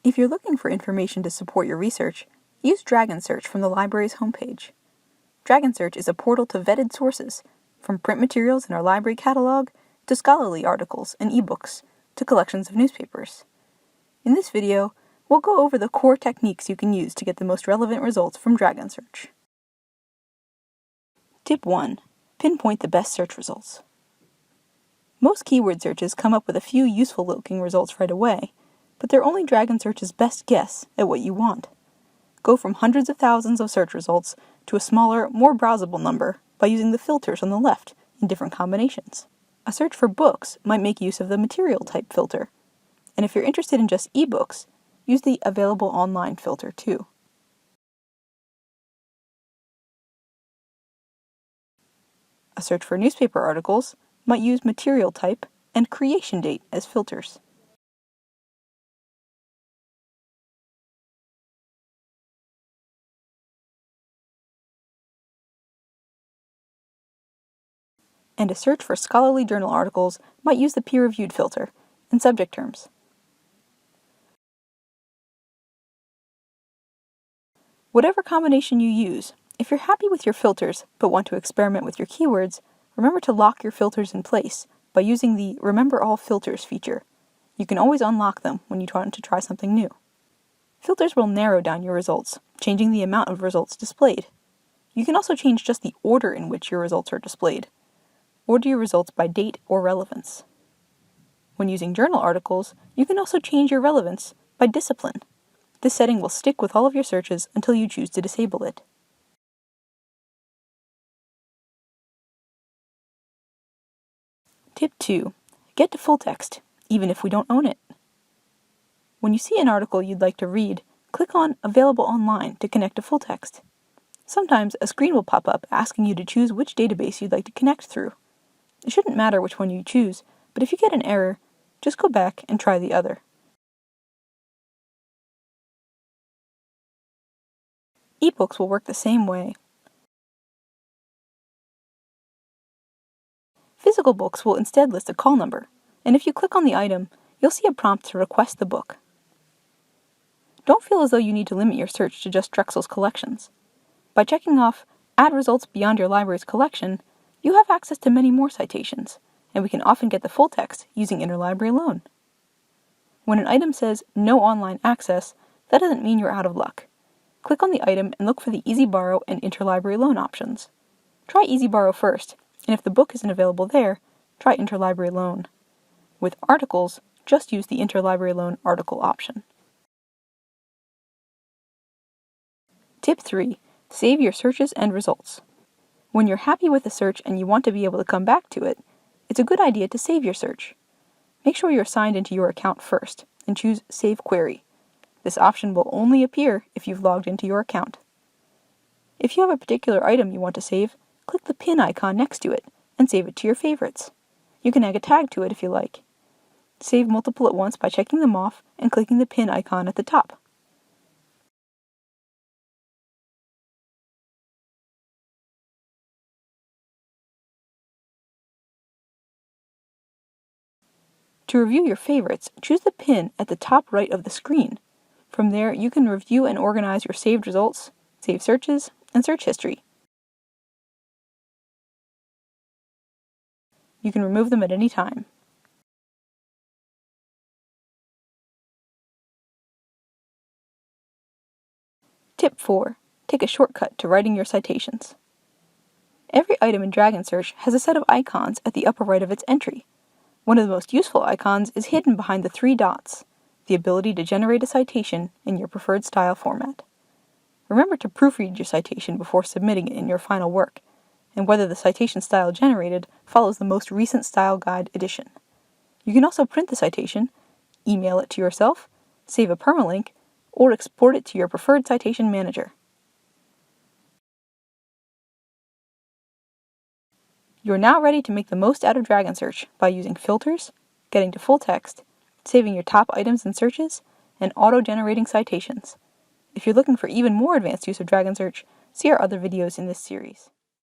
If you're looking for information to support your research, use DragonSearch from the library's homepage. DragonSearch is a portal to vetted sources, from print materials in our library catalog to scholarly articles and ebooks to collections of newspapers. In this video, we'll go over the core techniques you can use to get the most relevant results from DragonSearch. Tip 1. Pinpoint the best search results. Most keyword searches come up with a few useful-looking results right away, but they're only DragonSearch's best guess at what you want. Go from hundreds of thousands of search results to a smaller, more browsable number by using the filters on the left in different combinations. A search for books might make use of the material type filter, and if you're interested in just ebooks, use the Available Online filter too. A search for newspaper articles might use material type and creation date as filters. And a search for scholarly journal articles might use the peer-reviewed filter and subject terms. Whatever combination you use, if you're happy with your filters but want to experiment with your keywords, remember to lock your filters in place by using the Remember All Filters feature. You can always unlock them when you want to try something new. Filters will narrow down your results, changing the amount of results displayed. You can also change just the order in which your results are displayed. Order your results by date or relevance. When using journal articles, you can also change your relevance by discipline. This setting will stick with all of your searches until you choose to disable it. Tip 2. Get to full text, even if we don't own it. When you see an article you'd like to read, click on Available Online to connect to full text. Sometimes a screen will pop up asking you to choose which database you'd like to connect through. It shouldn't matter which one you choose, but if you get an error, just go back and try the other. Ebooks will work the same way. Physical books will instead list a call number, and if you click on the item, you'll see a prompt to request the book. Don't feel as though you need to limit your search to just Drexel's collections. By checking off Add Results Beyond Your Library's Collection, you have access to many more citations, and we can often get the full text using interlibrary loan. When an item says No Online Access, that doesn't mean you're out of luck. Click on the item and look for the Easy Borrow and interlibrary loan options. Try Easy Borrow first, and if the book isn't available there, try interlibrary loan. With articles, just use the interlibrary loan article option. Tip 3. Save your searches and results. When you're happy with a search and you want to be able to come back to it, it's a good idea to save your search. Make sure you're signed into your account first, and choose Save Query. This option will only appear if you've logged into your account. If you have a particular item you want to save, click the pin icon next to it and save it to your favorites. You can add a tag to it if you like. Save multiple at once by checking them off and clicking the pin icon at the top. To review your favorites, choose the pin at the top right of the screen. From there, you can review and organize your saved results, save searches, and search history. You can remove them at any time. Tip 4. Take a shortcut to writing your citations. Every item in DragonSearch has a set of icons at the upper right of its entry. One of the most useful icons is hidden behind the 3 dots, the ability to generate a citation in your preferred style format. Remember to proofread your citation before submitting it in your final work, and whether the citation style generated follows the most recent style guide edition. You can also print the citation, email it to yourself, save a permalink, or export it to your preferred citation manager. You are now ready to make the most out of DragonSearch by using filters, getting to full text, saving your top items in searches, and auto-generating citations. If you're looking for even more advanced use of DragonSearch, see our other videos in this series.